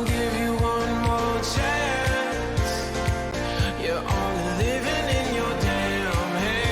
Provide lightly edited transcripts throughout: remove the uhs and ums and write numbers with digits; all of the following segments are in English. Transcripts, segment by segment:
Give you one more chance. You're only living in your damn head.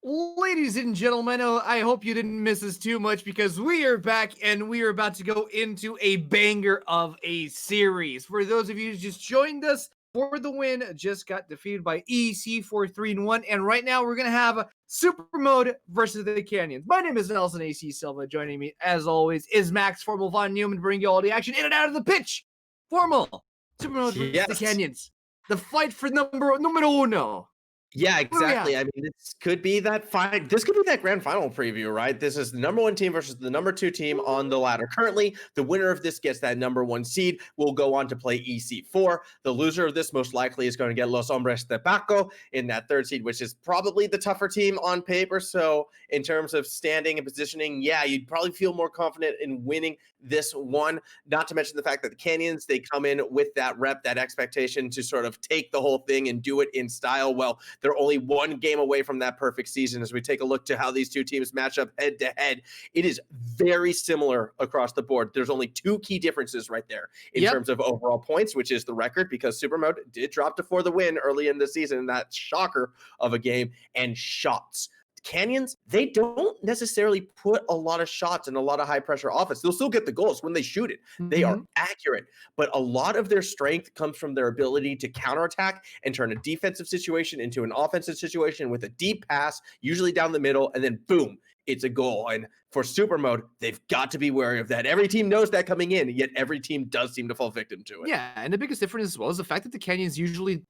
Ladies and gentlemen, I hope you didn't miss us too much because we are back and we are about to go into a banger of a series. For those of you who just joined us, For the Win just got defeated by EC 4-3-1, and right now we're going to have Super Mode versus the Canyons. My name is Nelson AC Silva. Joining me, as always, is Max Formal Von Neumann, bringing you all the action in and out of the pitch. Formal, Super Mode versus the Canyons. The fight for numero uno. Yeah, exactly. I mean, this could be that grand final preview, right? This is the number 1 team versus the number 2 team on the ladder. Currently, the winner of this gets that number 1 seed. Will go on to play EC4. The loser of this most likely is going to get Los Hombres de Paco in that 3rd seed, which is probably the tougher team on paper. So in terms of standing and positioning, yeah, you'd probably feel more confident in winning this one. Not to mention the fact that the Canyons, they come in with that rep, that expectation to sort of take the whole thing and do it in style. Well, they're only 1 game away from that perfect season. As we take a look to how these 2 teams match up head to head, it is very similar across the board. There's only 2 key differences right there in terms of overall points, which is the record, because SUPRMODE did drop to For the Win early in the season, that shocker of a game, and shots. Canyons, they don't necessarily put a lot of shots and a lot of high pressure offense. They'll still get the goals when they shoot it. They are accurate, but a lot of their strength comes from their ability to counterattack and turn a defensive situation into an offensive situation with a deep pass, usually down the middle, and then boom, it's a goal. And for SUPRMODE, they've got to be wary of that. Every team knows that coming in, yet every team does seem to fall victim to it. Yeah, and the biggest difference as well is the fact that the Canyons usually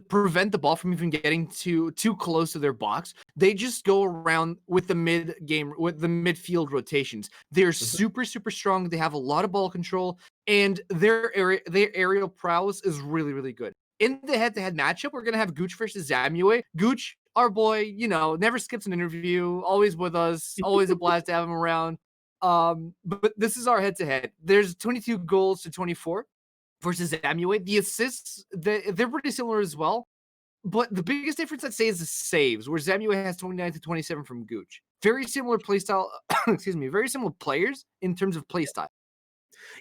prevent the ball from even getting too close to their box. They just go around with the midfield rotations. They're super strong. They have a lot of ball control, and their aerial prowess is really good. In the head-to-head matchup, we're gonna have Gooch versus Zamue. Gooch, our boy, never skips an interview, always with us, always a blast to have him around. But this is our head-to-head. There's 22 goals to 24 versus Zamue. The assists, they're pretty similar as well. But the biggest difference, I'd say, is the saves, where Zamue has 29 to 27 from Gooch. Very similar playstyle, excuse me, very similar players in terms of playstyle.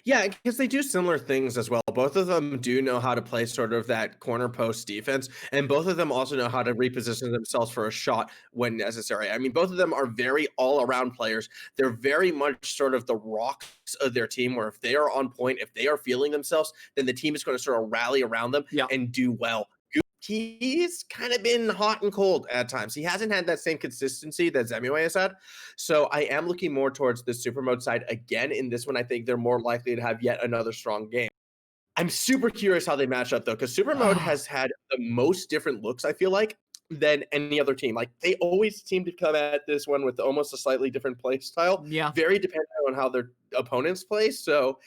Yeah, because they do similar things as well. Both of them do know how to play sort of that corner post defense, and both of them also know how to reposition themselves for a shot when necessary. I mean, both of them are very all-around players. They're very much sort of the rocks of their team, where if they are on point, if they are feeling themselves, then the team is going to sort of rally around them and do well. He's kind of been hot and cold at times. He hasn't had that same consistency that Zamue has had. So I am looking more towards the SUPRMODE side again. In this one, I think they're more likely to have yet another strong game. I'm super curious how they match up, though, because SUPRMODE has had the most different looks, I feel like, than any other team. Like, they always seem to come at this one with almost a slightly different play style. Yeah. Very dependent on how their opponents play. So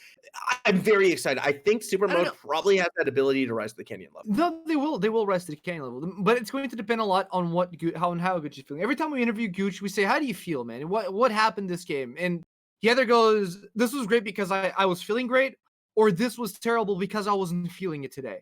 I'm very excited. I think SUPRMODE probably has that ability to rise to the Canyon level. No, they will. They will rise to the Canyon level. But it's going to depend a lot on how Gooch is feeling. Every time we interview Gooch, we say, how do you feel, man? What happened this game? And he either goes, this was great because I was feeling great, or this was terrible because I wasn't feeling it today.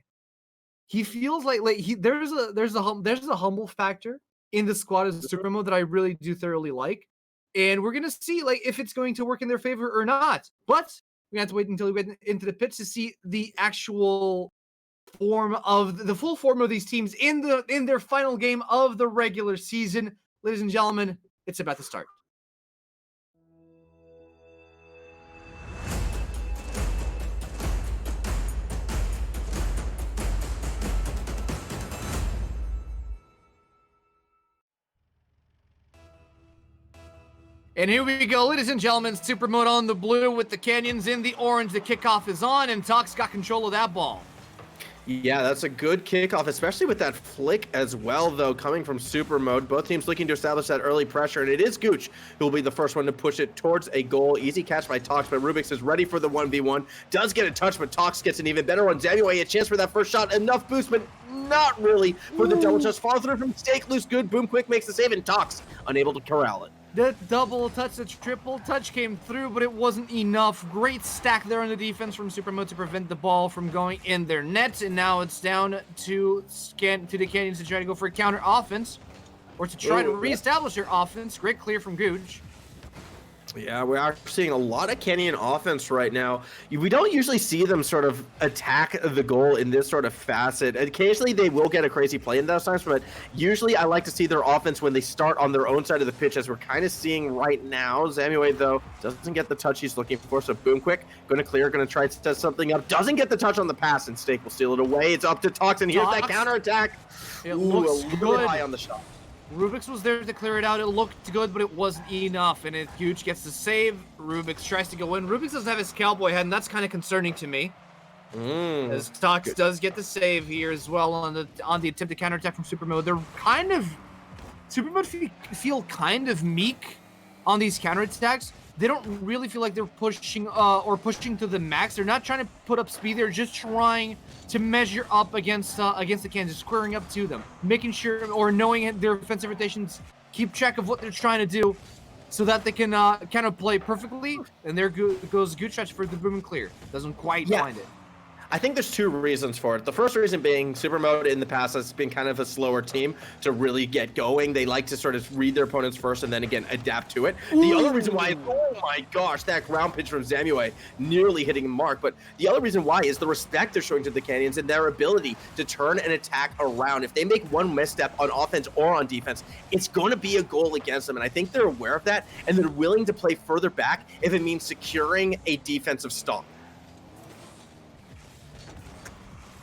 He feels like there's a humble factor in the squad as SUPRMODE that I really do thoroughly like, and we're gonna see if it's going to work in their favor or not. But we have to wait until we get into the pitch to see the actual full form of these teams in their final game of the regular season. Ladies and gentlemen, it's about to start. And here we go, ladies and gentlemen. SUPRMODE on the blue with the Canyons in the orange. The kickoff is on, and Tox got control of that ball. Yeah, that's a good kickoff, especially with that flick as well, though, coming from SUPRMODE. Both teams looking to establish that early pressure, and it is Gooch who will be the first one to push it towards a goal. Easy catch by Tox, but Rubix is ready for the 1v1. Does get a touch, but Tox gets an even better one. Zamue, a chance for that first shot. Enough boost, but not really for the double touch. Follow through from Stake Loose. Good. Boom Quick makes the save, and Tox unable to corral it. The double touch, the triple touch came through, but it wasn't enough. Great stack there on the defense from SUPRMODE to prevent the ball from going in their net, and now it's down to the Canyons to try to go for a counter offense, or to try to reestablish their offense. Great clear from Gooch. Yeah, we are seeing a lot of Canyon offense right now. We don't usually see them sort of attack the goal in this sort of facet. Occasionally, they will get a crazy play in those times, but usually I like to see their offense when they start on their own side of the pitch, as we're kind of seeing right now. Zamue, though, doesn't get the touch he's looking for, so boom, quick, going to clear, going to try to set something up. Doesn't get the touch on the pass, and Stake will steal it away. It's up to Tox, and here's that counterattack. It looks a little good. bit high on the shot. Rubix was there to clear it out. It looked good, but it wasn't enough. And Gooch gets the save. Rubix tries to go in. Rubix doesn't have his cowboy head, and that's kind of concerning to me. As Tox does get the save here as well on the attempted counterattack from SUPRMODE. They're kind of SUPRMODE feel kind of meek on these counterattacks. They don't really feel like they're pushing to the max. They're not trying to put up speed. They're just trying to measure up against the Kansas, squaring up to them, making sure or knowing their offensive rotations, keep track of what they're trying to do, so that they can kind of play perfectly. And there goes Gooch for the boom and clear. Doesn't quite find it. I think there's two reasons for it. The first reason being SUPRMODE in the past has been kind of a slower team to really get going. They like to sort of read their opponents first and then again adapt to it. The other reason why, oh my gosh, that ground pitch from Zamue nearly hitting the mark. But the other reason why is the respect they're showing to the Canyons and their ability to turn and attack around. If they make one misstep on offense or on defense, it's going to be a goal against them. And I think they're aware of that, and they're willing to play further back if it means securing a defensive stop.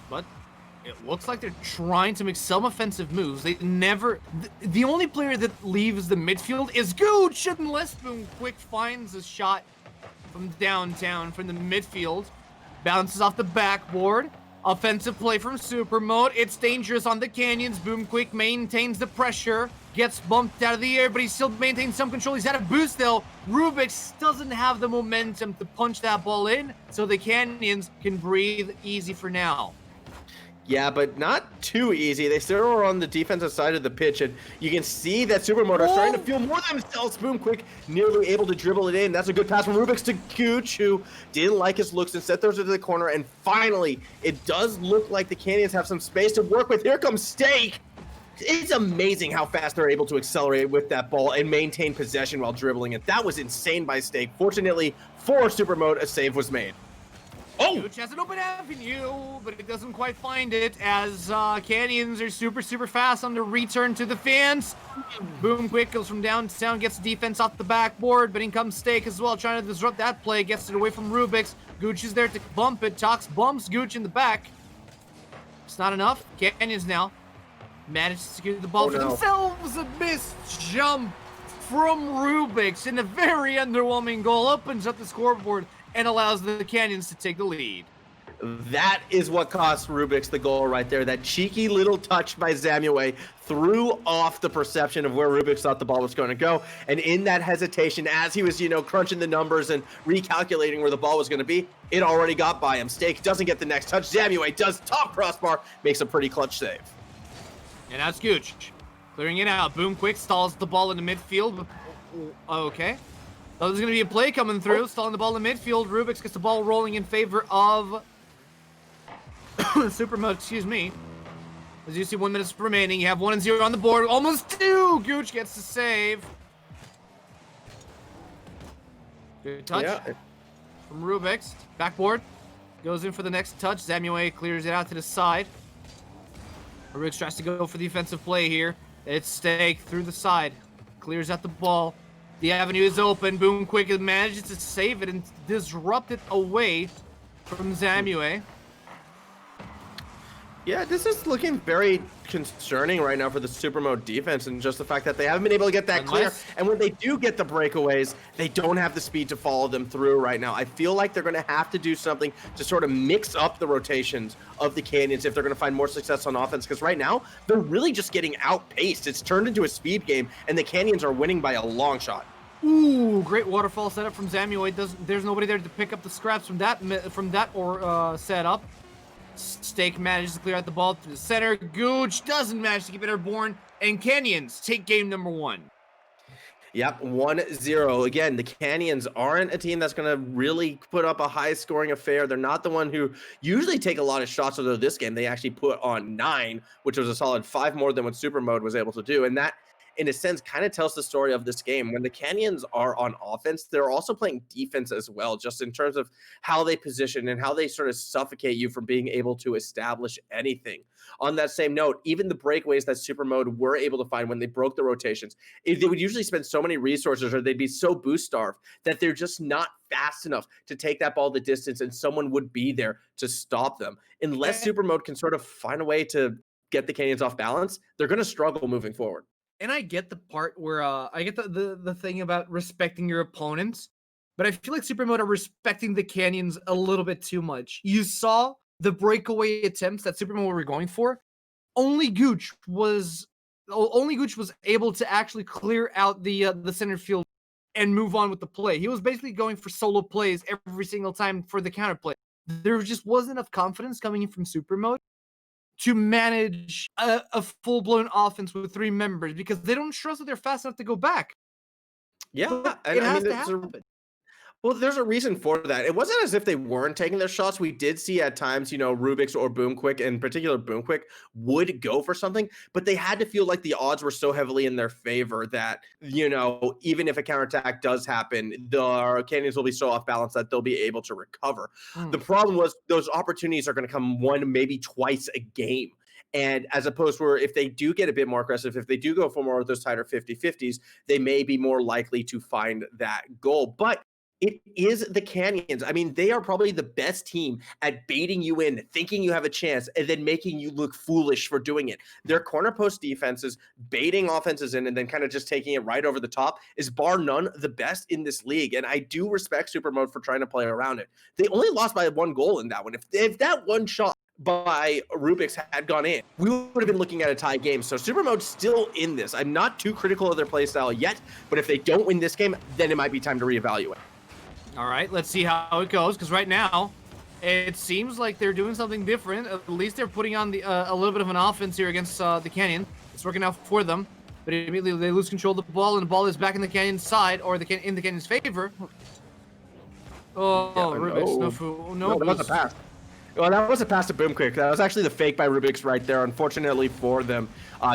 But it looks like they're trying to make some offensive moves. They never... The only player that leaves the midfield is Gooch, unless Boom Quick finds a shot from downtown, from the midfield. Bounces off the backboard. Offensive play from SUPRMODE. It's dangerous on the Canyons. Boom Quick maintains the pressure. Gets bumped out of the air, but he still maintains some control. He's at a boost, though. Rubix doesn't have the momentum to punch that ball in, so the Canyons can breathe easy for now. Yeah, but not too easy. They still are on the defensive side of the pitch, and you can see that SUPRMODE are starting to feel more themselves. Boom Quick nearly able to dribble it in. That's a good pass from Rubix to Gooch, who didn't like his looks and set those into the corner. And finally, it does look like the Canyons have some space to work with. Here comes Stake. It's amazing how fast they're able to accelerate with that ball and maintain possession while dribbling it. That was insane by Stake. Fortunately for SUPRMODE, a save was made. Oh! Gooch has an open avenue, but it doesn't quite find it as Canyons are super fast on the return to the fans. Boom Quick goes from downtown, gets the defense off the backboard, but in comes Stake as well, trying to disrupt that play, gets it away from Rubix. Gooch is there to bump it. Tox bumps Gooch in the back. It's not enough. Canyons now manage to secure the ball for themselves. A missed jump from Rubix, and a very underwhelming goal opens up the scoreboard and allows the Canyons to take the lead. That is what cost Rubix the goal right there. That cheeky little touch by Zamue threw off the perception of where Rubix thought the ball was going to go. And in that hesitation, as he was, crunching the numbers and recalculating where the ball was going to be, it already got by him. Stake doesn't get the next touch. Zamue does top crossbar, makes a pretty clutch save. And that's Gooch. Clearing it out. Boom Quick stalls the ball in the midfield. Okay. Thought there was going to be a play coming through. Stalling the ball in midfield. Rubix gets the ball rolling in favor of SUPRMODE, excuse me. As you see, 1 minute remaining. You have 1-0 on the board. Almost 2. Gooch gets the save. Good touch from Rubix. Backboard. Goes in for the next touch. Zamue clears it out to the side. Rubix tries to go for the offensive play here. It's Stake through the side. Clears out the ball. The avenue is open. Boom Quick manages to save it and disrupt it away from Zamue. Yeah, this is looking very concerning right now for the SUPRMODE defense, and just the fact that they haven't been able to get that clear. And when they do get the breakaways, they don't have the speed to follow them through right now. I feel like they're going to have to do something to sort of mix up the rotations of the Canyons if they're going to find more success on offense, because right now they're really just getting outpaced. It's turned into a speed game, and the Canyons are winning by a long shot. Ooh, great waterfall setup from Zamue. There's nobody there to pick up the scraps from that setup. Stake manages to clear out the ball to the center. Gooch doesn't manage to keep it airborne, and Canyons take game number 1. Yep, 1-0. Again, the Canyons aren't a team that's going to really put up a high-scoring affair. They're not the one who usually take a lot of shots, although this game they actually put on 9, which was a solid 5 more than what SUPRMODE was able to do. And that, in a sense, kind of tells the story of this game. When the Canyons are on offense, they're also playing defense as well, just in terms of how they position and how they sort of suffocate you from being able to establish anything. On that same note, even the breakaways that SUPRMODE were able to find when they broke the rotations, they would usually spend so many resources or they'd be so boost starved that they're just not fast enough to take that ball the distance and someone would be there to stop them. Unless SUPRMODE can sort of find a way to get the Canyons off balance, they're going to struggle moving forward. And I get the part where I get the thing about respecting your opponents, but I feel like SUPRMODE are respecting the Canyons a little bit too much. You saw the breakaway attempts that SUPRMODE were going for. Only Gooch was able to actually clear out the center field and move on with the play. He was basically going for solo plays every single time for the counterplay. There just wasn't enough confidence coming in from SUPRMODE to manage a full-blown offense with 3 members because they don't trust that they're fast enough to go back. Yeah, It has to happen. Well, there's a reason for that. It wasn't as if they weren't taking their shots. We did see at times, Rubik's or Boomquick, in particular Boomquick, would go for something, but they had to feel like the odds were so heavily in their favor that, even if a counterattack does happen, the Canyons will be so off balance that they'll be able to recover. The problem was those opportunities are going to come 1, maybe twice a game. And as opposed to if they do get a bit more aggressive, if they do go for more of those tighter 50-50s, they may be more likely to find that goal. But it is the Canyons. I mean, they are probably the best team at baiting you in, thinking you have a chance, and then making you look foolish for doing it. Their corner post defenses, baiting offenses in, and then kind of just taking it right over the top is bar none the best in this league. And I do respect SUPRMODE for trying to play around it. They only lost by 1 goal in that one. If that one shot by Rubik's had gone in, we would have been looking at a tie game. So SUPRMODE's still in this. I'm not too critical of their play style yet, but if they don't win this game, then it might be time to reevaluate. All right, let's see how it goes, because right now, it seems like they're doing something different. At least they're putting on a little bit of an offense here against the Canyon. It's working out for them, but immediately they lose control of the ball, and the ball is back in the Canyon's side, or in the Canyon's favor. Oh, yeah, Rubik's, no, that was a pass. Well, that was a pass to Boomquick. That was actually the fake by Rubik's right there. Unfortunately for them,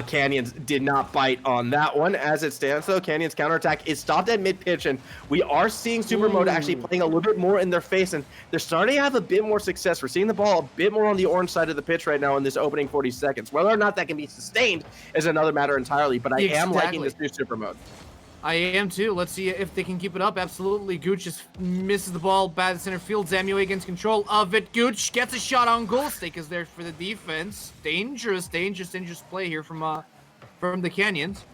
Canyons did not bite on that one. As it stands, though, Canyons' counterattack is stopped at mid-pitch, and we are seeing SUPRMODE actually playing a little bit more in their face, and they're starting to have a bit more success. We're seeing the ball a bit more on the orange side of the pitch right now in this opening 40 seconds. Whether or not that can be sustained is another matter entirely, but I am liking this new SUPRMODE. I am too. Let's see if they can keep it up. Absolutely. Gooch just misses the ball. Bad center field. Zamue against control of it. Gooch gets a shot on goal. Stake is there for the defense. Dangerous play here from the Canyons.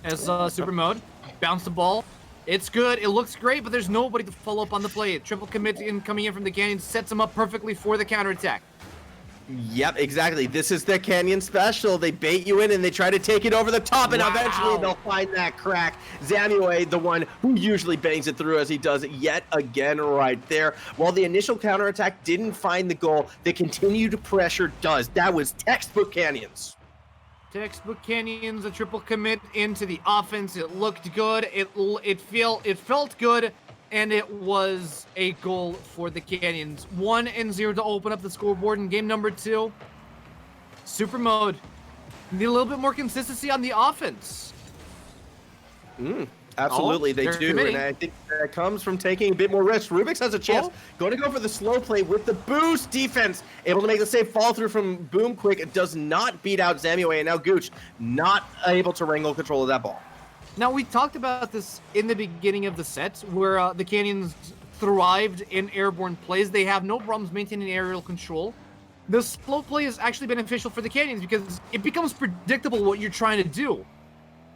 As SUPRMODE bounce the ball. It's good. It looks great, but there's nobody to follow up on the play. Triple commit coming in from the Canyons sets them up perfectly for the counterattack. Yep, exactly. This is the Canyon special. They bait you in and they try to take it over the top, and eventually they'll find that crack. Zamue, the one who usually bangs it through, as he does it yet again right there. While the initial counterattack didn't find the goal, the continued pressure does. That was textbook Canyons. Textbook Canyons, a triple commit into the offense. It looked good. It felt good. And it was a goal for the Canyons. 1-0 to open up the scoreboard in game number 2. SUPRMODE need a little bit more consistency on the offense. Absolutely, they do. And I think that comes from taking a bit more risk. Rubik's has a chance. Going to go for the slow play with the boost defense. Able to make the save fall through from Boomquick. It does not beat out Zamue. And now Gooch not able to wrangle control of that ball. Now, we talked about this in the beginning of the set, where the Canyons thrived in airborne plays. They have no problems maintaining aerial control. The slow play is actually beneficial for the Canyons because it becomes predictable what you're trying to do.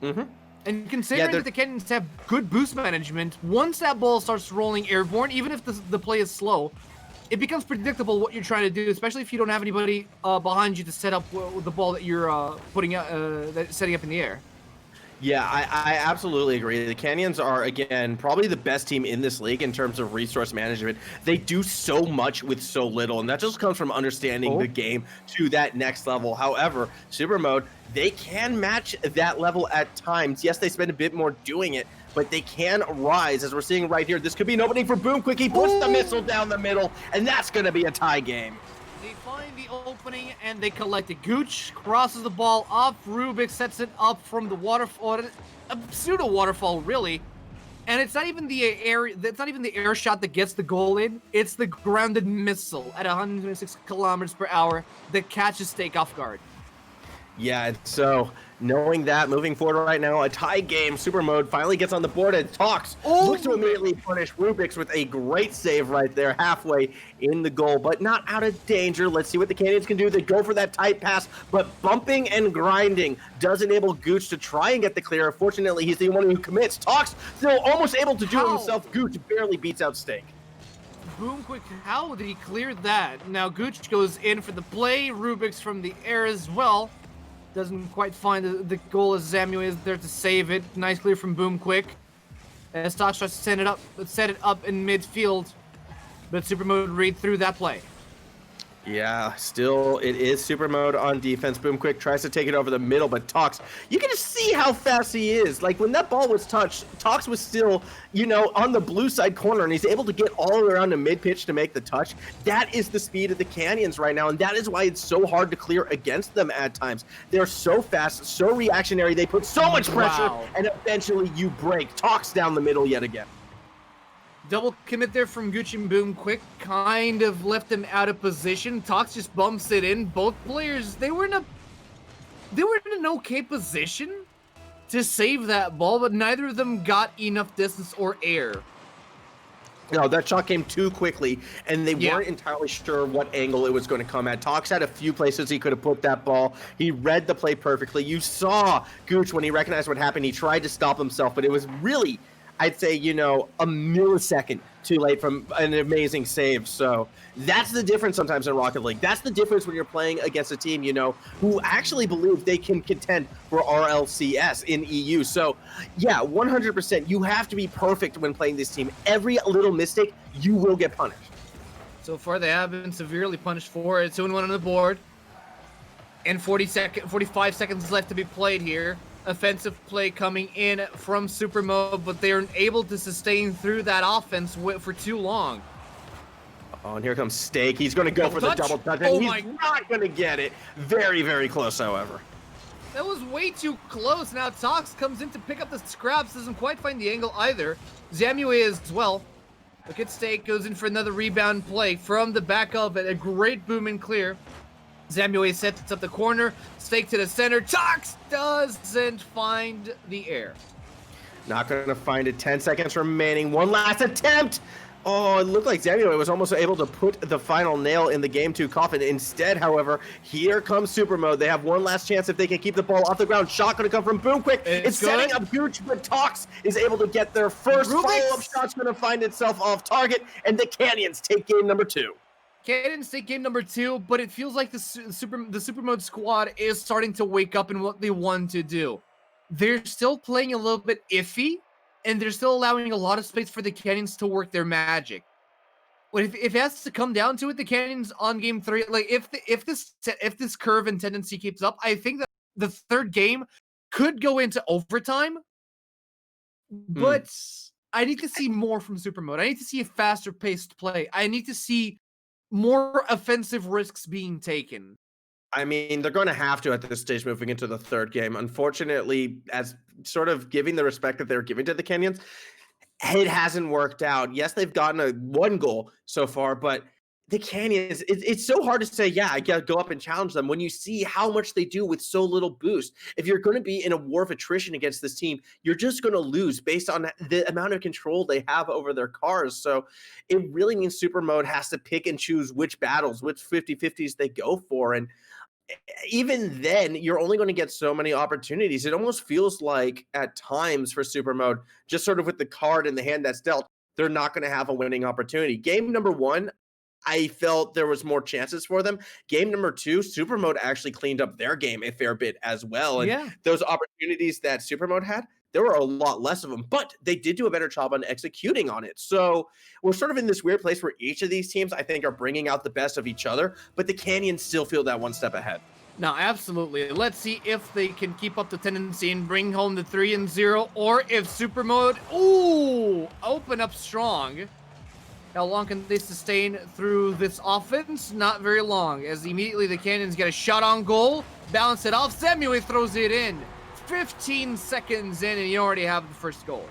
And considering that the Canyons have good boost management, once that ball starts rolling airborne, even if the play is slow, it becomes predictable what you're trying to do, especially if you don't have anybody behind you to set up the ball that you're setting up in the air. Yeah, I absolutely agree. The Canyons are, again, probably the best team in this league in terms of resource management. They do so much with so little, and that just comes from understanding the game to that next level. However, Super Mode, they can match that level at times. Yes, they spend a bit more doing it, but they can rise, as we're seeing right here. This could be an opening for Boom Quick. He puts the missile down the middle, and that's going to be a tie game. They find the opening and they collect it. Gooch crosses the ball off. Rubik sets it up from the waterfall, a pseudo waterfall, really. And it's not even the air. It's not even the air shot that gets the goal in. It's the grounded missile at 126 kilometers per hour that catches Stake off guard. Yeah, so knowing that, moving forward right now, a tie game, Super Mode finally gets on the board and talks. Looks to immediately punish Rubik's with a great save right there, halfway in the goal, but not out of danger. Let's see what the Canadians can do. They go for that tight pass, but bumping and grinding does enable Gooch to try and get the clear. Fortunately, he's the one who commits. Talks still almost able to do it himself. Gooch barely beats out Stake. Boom Quick, how did he clear that? Now Gooch goes in for the play. Rubik's from the air as well. Doesn't quite find the goal as Zamu is there to save it. Nice clear from Boom Quick. As Tox tries to set it up in midfield. But Super Mode read through that play. Yeah, still, it is Super Mode on defense. Boom Quick tries to take it over the middle, but Tox, you can just see how fast he is. Like, when that ball was touched, Tox was still, on the blue side corner, and he's able to get all the way around to mid-pitch to make the touch. That is the speed of the Canyons right now, and that is why it's so hard to clear against them at times. They're so fast, so reactionary, they put so much pressure, and eventually you break. Tox down the middle yet again. Double commit there from Gucci and Boom Quick. Kind of left him out of position. Tox just bumps it in. Both players, they were in an okay position to save that ball, but neither of them got enough distance or air. No, that shot came too quickly, and they weren't entirely sure what angle it was going to come at. Tox had a few places he could have put that ball. He read the play perfectly. You saw Gooch, when he recognized what happened, he tried to stop himself, but it was really, I'd say, a millisecond too late from an amazing save. So that's the difference sometimes in Rocket League. That's the difference when you're playing against a team, who actually believe they can contend for RLCS in EU. So yeah, 100%. You have to be perfect when playing this team. Every little mistake, you will get punished. So far, they have been severely punished for it. 2-1 on the board. And 45 seconds left to be played here. Offensive play coming in from Super Mode, but they're able to sustain through that offense for too long. Oh, and here comes Stake. He's going to go for the double touch, and he's not going to get it. Very, very close, however. That was way too close. Now Tox comes in to pick up the scraps. Doesn't quite find the angle either. Zamue as well. Look at Stake. Goes in for another rebound play from the back of it. A great boom and clear. Zamue sets up the corner. Stake to the center. Tox doesn't find the air. Not going to find it. 10 seconds remaining. One last attempt. Oh, it looked like Zamue was almost able to put the final nail in the Game 2 coffin. Instead, however, here comes Super Mode. They have one last chance if they can keep the ball off the ground. Shot going to come from Boom Quick. It's setting up Gooch, but Tox is able to get their first follow-up shot's going to find itself off target, and the Canyons take game number 2. Canyons take game number 2, but it feels like the Super Mode squad is starting to wake up in what they want to do. They're still playing a little bit iffy, and they're still allowing a lot of space for the Canyons to work their magic. But if it has to come down to it, the Canyons on game 3, like if this curve and tendency keeps up, I think that the third game could go into overtime. But I need to see more from Super Mode. I need to see a faster paced play. I need to see more offensive risks being taken. I mean, they're going to have to at this stage moving into the third game. Unfortunately, as sort of giving the respect that they're giving to the Kenyans, it hasn't worked out. Yes, they've gotten one goal so far, but the Canyons, it's so hard to say, yeah, I got to go up and challenge them when you see how much they do with so little boost. If you're going to be in a war of attrition against this team, you're just going to lose based on the amount of control they have over their cars. So it really means Super Mode has to pick and choose which battles, which 50-50s they go for. And even then, you're only going to get so many opportunities. It almost feels like at times for Super Mode, just sort of with the card in the hand that's dealt, they're not going to have a winning opportunity. Game number 1, I felt there was more chances for them. Game number 2, SUPRMODE actually cleaned up their game a fair bit as well. And Yeah. those opportunities that SUPRMODE had, there were a lot less of them, but they did do a better job on executing on it. So we're sort of in this weird place where each of these teams, I think, are bringing out the best of each other, but the Canyons still feel that one step ahead. No, absolutely. Let's see if they can keep up the tendency and bring home the 3-0, or if SUPRMODE, open up strong. How long can they sustain through this offense? Not very long, as immediately the Canyons get a shot on goal, bounce it off, Samuel throws it in. 15 seconds in, and you already have the first goal.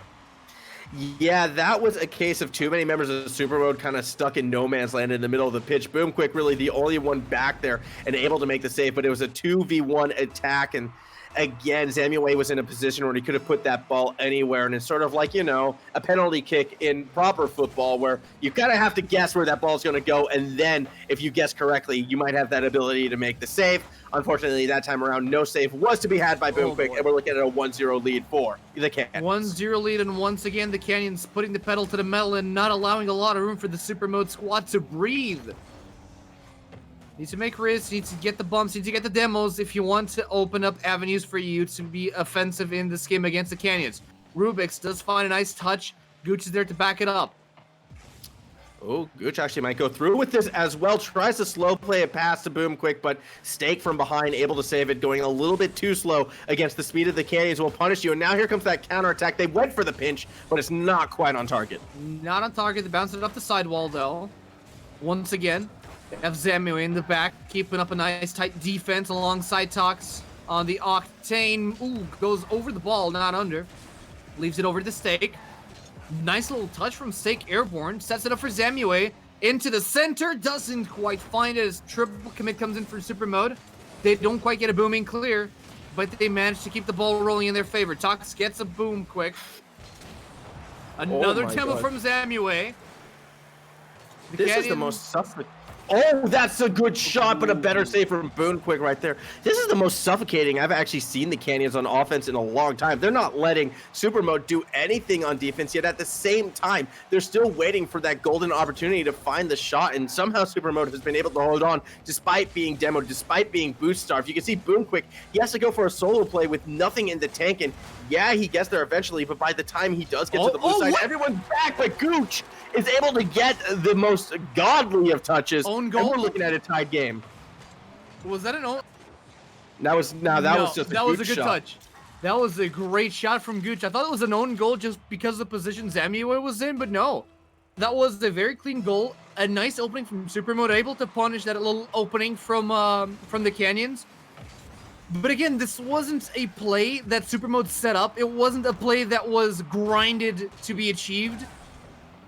Yeah, that was a case of too many members of SUPRMODE kind of stuck in no man's land in the middle of the pitch. Boomquick really the only one back there and able to make the save, but it was a 2v1 attack, and again, Samuel was in a position where he could have put that ball anywhere, and it's sort of like, a penalty kick in proper football where you kind of have to guess where that ball's going to go, and then if you guess correctly, you might have that ability to make the save. Unfortunately, that time around, no save was to be had by Boomquick, and we're looking at a 1-0 lead for the Canyons. 1-0 lead, and once again, the Canyons putting the pedal to the metal and not allowing a lot of room for the SUPRMODE squad to breathe. Needs to make risks, needs to get the bumps, needs to get the demos if you want to open up avenues for you to be offensive in this game against the Canyons. Rubix does find a nice touch. Gooch is there to back it up. Oh, Gooch actually might go through with this as well. Tries to slow play a pass to Boomquick, but Stake from behind, able to save it, going a little bit too slow against the speed of the Canyons will punish you. And now here comes that counterattack. They went for the pinch, but it's not quite on target. Not on target. They bounced it up the sidewall, though. Once again, they have Zamu in the back, keeping up a nice tight defense alongside Tox on the Octane. Ooh, goes over the ball, not under. Leaves it over to Stake. Nice little touch from Stake airborne. Sets it up for Zamue. Into the center. Doesn't quite find it as triple commit comes in for SUPRMODE. They don't quite get a booming clear, but they manage to keep the ball rolling in their favor. Tox gets a boom quick. Another demo from Zamue. This is the most suffocating. Oh, that's a good shot, but a better save from Boomquick right there. This is the most suffocating I've actually seen the Canyons on offense in a long time. They're not letting SUPRMODE do anything on defense, yet at the same time, they're still waiting for that golden opportunity to find the shot, and somehow SUPRMODE has been able to hold on despite being demoed, despite being boost starved. You can see Boomquick, he has to go for a solo play with nothing in the tank, and yeah, he gets there eventually, but by the time he does get to the blue side, everyone's back, but Gooch is able to get the most godly of touches. Own goal? And we're looking at a tied game. Was that an own? That was just a good shot. touch. That was a great shot from Gooch. I thought it was an own goal just because of the position Zamue was in, but no. That was a very clean goal. A nice opening from SUPRMODE, able to punish that little opening from the Canyons. But again, this wasn't a play that SUPRMODE set up. It wasn't a play that was grinded to be achieved.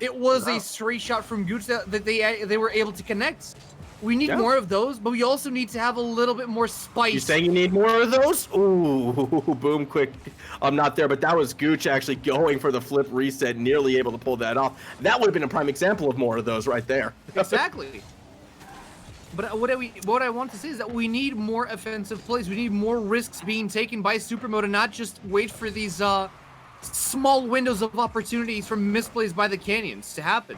It was a straight shot from Gooch that they were able to connect. We need more of those, but we also need to have a little bit more spice. You saying you need more of those? Ooh, Boomquick. I'm not there, but that was Gooch actually going for the flip reset, nearly able to pull that off. That would have been a prime example of more of those right there. Exactly. But what I want to say is that we need more offensive plays. We need more risks being taken by SUPRMODE and not just wait for these small windows of opportunities from misplays by the Canyons to happen.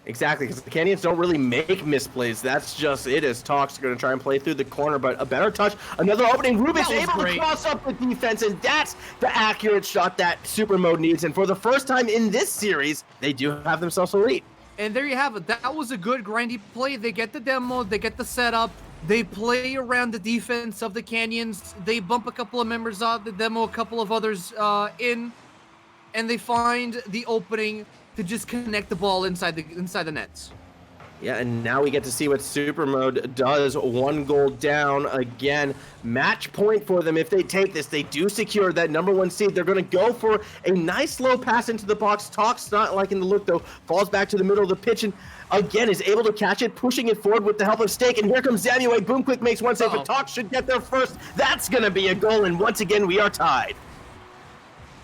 Exactly, because the Canyons don't really make misplays. That's just it, as Tox going to try and play through the corner, but a better touch. Another opening. Rubik's able to cross up the defense, and that's the accurate shot that SUPRMODE needs. And for the first time in this series, they do have themselves a lead. And there you have it. That was a good grindy play. They get the demo, they get the setup, they play around the defense of the Canyons, they bump a couple of members out, the demo a couple of others in, and they find the opening to just connect the ball inside the nets. Yeah, and now we get to see what SUPRMODE does. 1 goal down again. Match point for them if they take this. They do secure that #1 seed. They're going to go for a nice low pass into the box. Tox not liking the look, though. Falls back to the middle of the pitch and again is able to catch it, pushing it forward with the help of Stake. And here comes Zamue. Boomquick makes one save, but Tox should get there first. That's going to be a goal, and once again, we are tied.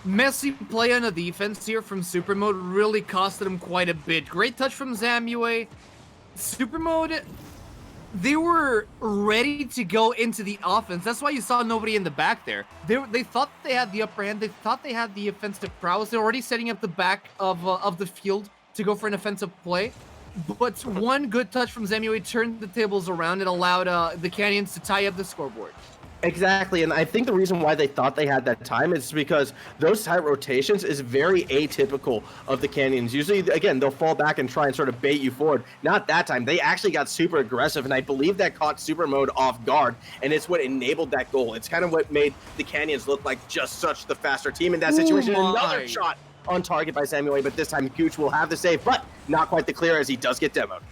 Messy play on the defense here from SUPRMODE really costed him quite a bit. Great touch from Zamue. SUPRMODE, they were ready to go into the offense. That's why you saw nobody in the back there. They thought they had the upper hand. They thought they had the offensive prowess. They're already setting up the back of the field to go for an offensive play. But one good touch from Zemue turned the tables around and allowed the Canyons to tie up the scoreboard. Exactly, and I think the reason why they thought they had that time is because those tight rotations is very atypical of the Canyons. Usually, again, they'll fall back and try and sort of bait you forward. Not that time. They actually got super aggressive, and I believe that caught SUPRMODE off guard, and it's what enabled that goal. It's kind of what made the Canyons look like just such the faster team in that situation. Another shot on target by Samuel, but this time Gooch will have the save, but not quite the clear as he does get demoed.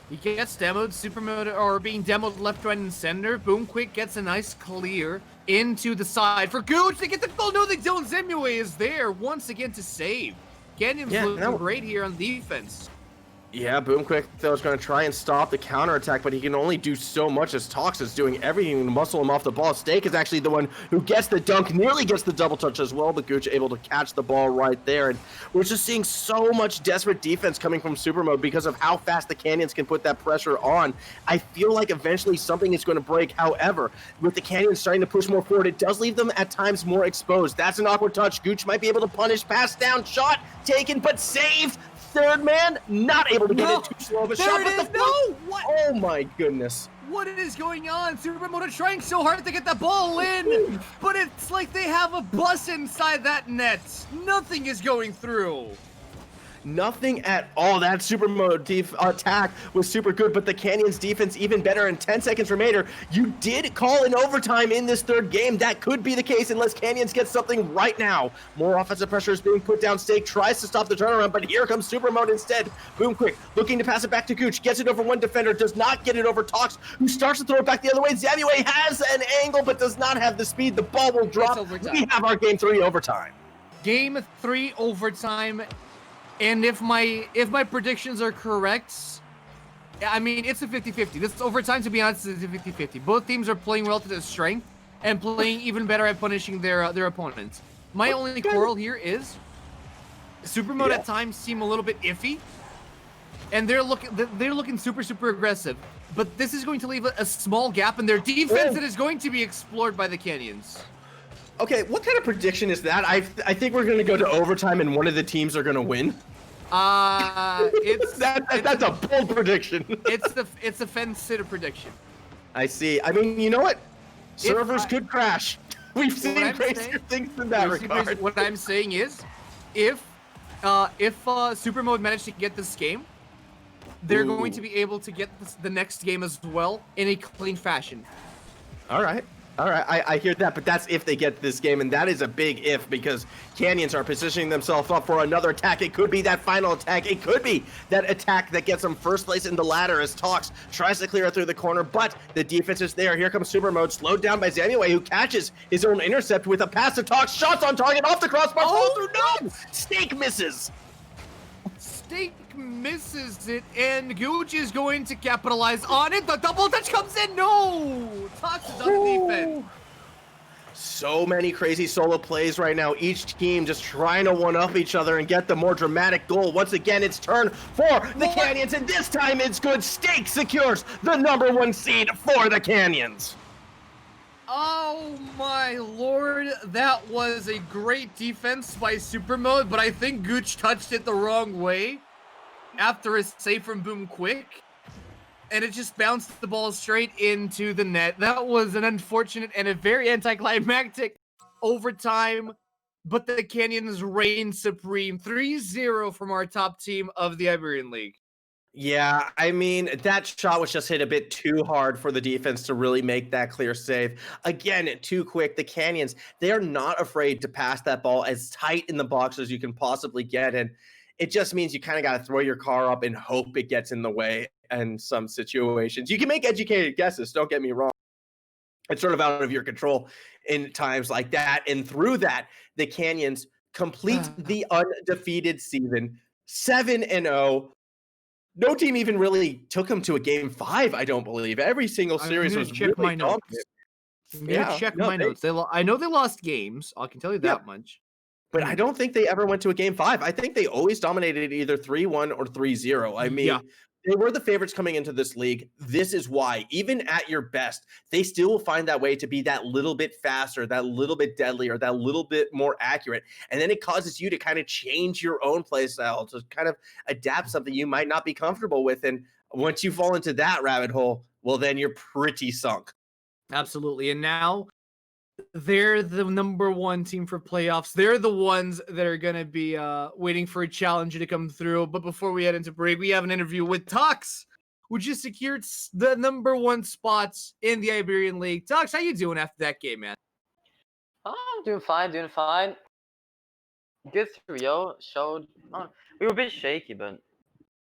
He gets demoed, SUPRMODE, or being demoed left, right, and center. Boomquick gets a nice clear into the side for Gooch. They get the goal. No, they don't. Zemue is there once again to save. Canyons looking great here on defense. Yeah, Boomquick, though, is going to try and stop the counterattack, but he can only do so much as Tox is doing everything to muscle him off the ball. Steak is actually the one who gets the dunk, nearly gets the double touch as well, but Gooch able to catch the ball right there. And we're just seeing so much desperate defense coming from SUPRMODE because of how fast the Canyons can put that pressure on. I feel like eventually something is going to break. However, with the Canyons starting to push more forward, it does leave them at times more exposed. That's an awkward touch. Gooch might be able to punish, pass down, shot taken, but saved. Third man, not able to get it too slow of a shot. But What? Oh my goodness. What is going on? SUPRMODE trying so hard to get the ball in, but it's like they have a bus inside that net. Nothing is going through. Nothing at all. That SUPRMODE attack was super good, but the Canyons defense even better. And 10 seconds remainder, you did call an overtime in this third game. That could be the case unless Canyons get something right now. More offensive pressure is being put down. Steak tries to stop the turnaround, but here comes SUPRMODE instead. Boomquick looking to pass it back to Gooch. Gets it over one defender, does not get it over Tox, who starts to throw it back the other way. Zamue has an angle, but does not have the speed. The ball will drop. We have our game 3 overtime. Game 3 overtime. And if my predictions are correct, I mean, it's a 50-50. This overtime, to be honest, is a 50-50. Both teams are playing well to their strength and playing even better at punishing their opponents. My only quarrel here is SUPRMODE at times seem a little bit iffy, and they're looking super aggressive. But this is going to leave a small gap in their defense that is going to be explored by the Canyons. Okay, what kind of prediction is that? I think we're going to go to overtime and one of the teams are going to win. That's a bold prediction. it's a fence-sitter prediction. I see. I mean, you know what? Servers could crash. We've seen crazier things in that regard. What I'm saying is, if SUPRMODE managed to get this game, they're going to be able to get the next game as well in a clean fashion. All right. I hear that, but that's if they get this game, and that is a big if because Canyons are positioning themselves up for another attack. It could be that final attack. It could be that attack that gets them first place in the ladder as Tox tries to clear it through the corner, but the defense is there. Here comes SUPRMODE, slowed down by Zamue, who catches his own intercept with a pass to Tox. Shots on target, off the crossbar, falls through. No! Steak misses. Steak misses it, and Gooch is going to capitalize on it. The double touch comes in. No! Tox is on the defense. So many crazy solo plays right now. Each team just trying to one-up each other and get the more dramatic goal. Once again, it's turn for the Canyons, and this time it's good. Steak secures the #1 seed for the Canyons. Oh my lord, that was a great defense by SUPRMODE, but I think Gooch touched it the wrong way after a save from Boomquick, and it just bounced the ball straight into the net. That was an unfortunate and a very anticlimactic overtime, but the Canyons reign supreme. 3-0 from our top team of the Iberian League. Yeah, I mean, that shot was just hit a bit too hard for the defense to really make that clear save. Again, too quick. The Canyons, they are not afraid to pass that ball as tight in the box as you can possibly get. And it just means you kind of got to throw your car up and hope it gets in the way in some situations. You can make educated guesses, don't get me wrong. It's sort of out of your control in times like that. And through that, the Canyons complete the undefeated season, 7-0. No team even really took them to a game 5, I don't believe. Every single series was really dominant. Check my notes. I know they lost games. I can tell you that much. But I don't think they ever went to a game 5. I think they always dominated either 3-1 or 3-0. I mean, they were the favorites coming into this league. This is why, even at your best, they still will find that way to be that little bit faster, that little bit deadlier, that little bit more accurate. And then it causes you to kind of change your own play style, to kind of adapt something you might not be comfortable with. And once you fall into that rabbit hole, well, then you're pretty sunk. Absolutely. And now they're the number one team for playoffs. They're the ones that are going to be waiting for a challenger to come through. But before we head into break, we have an interview with Tux, who just secured the number one spots in the Iberian League. Tux, how you doing after that game, man? Oh, I'm doing fine, Good 3-0 showed. We were a bit shaky, but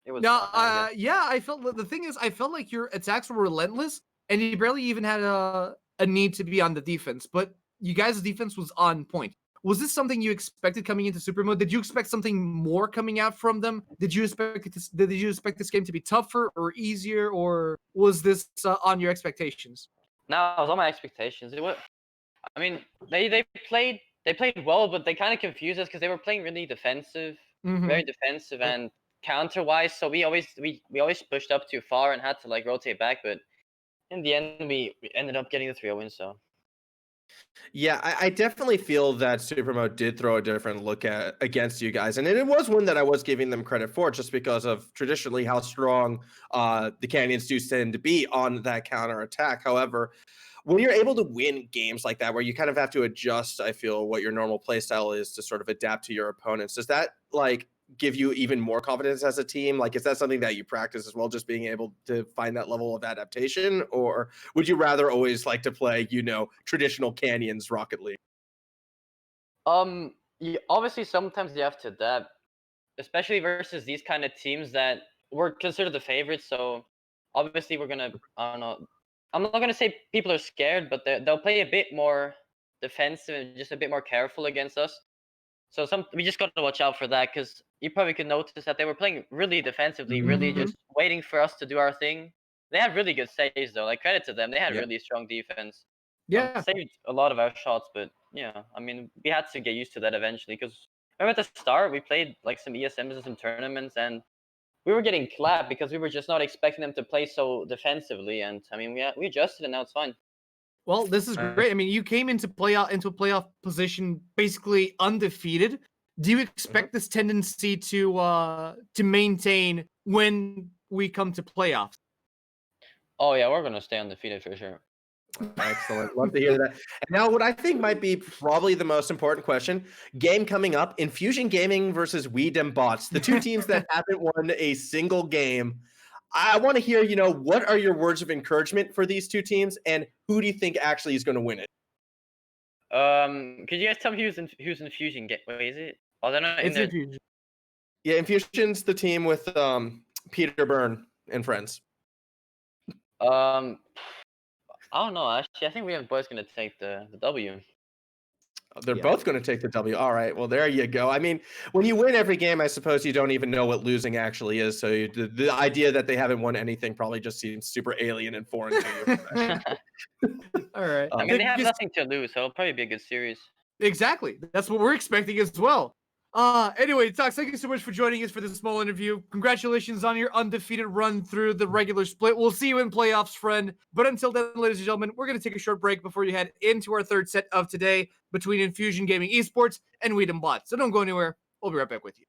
it was No, fine, I guess. yeah, I felt the thing is, I felt like your attacks were relentless, and you barely even had a need to be on the defense. But you guys' defense was on point. Was this something you expected coming into SUPRMODE? Did you expect something more coming out from them? Did you expect this game to be tougher or easier, or was this on your expectations? No, it was on my expectations. I mean, they played well, but they kind of confused us because they were playing really defensive, very defensive and counter-wise. So we always pushed up too far and had to like rotate back. But in the end, we ended up getting the 3-0 win. So Yeah, I definitely feel that SUPRMODE did throw a different look against you guys, and it was one that I was giving them credit for, just because of traditionally how strong the Canyons do tend to be on that counter attack. However, when you're able to win games like that, where you kind of have to adjust, I feel, what your normal play style is to sort of adapt to your opponents, does that like give you even more confidence as a team? Like, is that something that you practice as well, just being able to find that level of adaptation? Or would you rather always like to play, traditional Canyons Rocket League? obviously sometimes you have to adapt, especially versus these kind of teams that were considered the favorites. So obviously we're gonna, I don't know, I'm not gonna say people are scared, but they'll play a bit more defensive and just a bit more careful against us. So we just got to watch out for that, because you probably could notice that they were playing really defensively, really just waiting for us to do our thing. They had really good saves though. Like, credit to them, they had Yeah. really strong defense. Yeah, Saved a lot of our shots, but yeah, I mean, we had to get used to that eventually, because remember at the start we played like some ESMs and some tournaments, and we were getting clapped because we were just not expecting them to play so defensively. And I mean, we adjusted, and now it's fine. well, this is great. I mean, you came into a playoff position basically undefeated. Do you expect this tendency to maintain when we come to playoffs? Oh yeah, we're gonna stay undefeated for sure. Excellent. Love to hear that. And now what I think might be probably the most important question, game coming up, Infusion Gaming versus We Dem Bots, the two teams that haven't won a single game. I want to hear, what are your words of encouragement for these two teams, and who do you think actually is going to win it? Could you guys tell me who's Infusion? Wait, is it? Oh, they're not in It's there. Infusion. Yeah, Infusion's the team with Peter Byrne and friends. I don't know. Actually, I think we have boys gonna take the W. They're both going to take the W. All right. Well, there you go. I mean, when you win every game, I suppose you don't even know what losing actually is. So the idea that they haven't won anything probably just seems super alien and foreign to you. All right. I mean, they have nothing to lose, so it'll probably be a good series. Exactly. That's what we're expecting as well. Anyway, Tox, thank you so much for joining us for this small interview. Congratulations on your undefeated run through the regular split. We'll see you in playoffs, friend. But until then, ladies and gentlemen, we're going to take a short break before you head into our third set of today between Infusion Gaming Esports and We Dem Bots. So don't go anywhere. We'll be right back with you.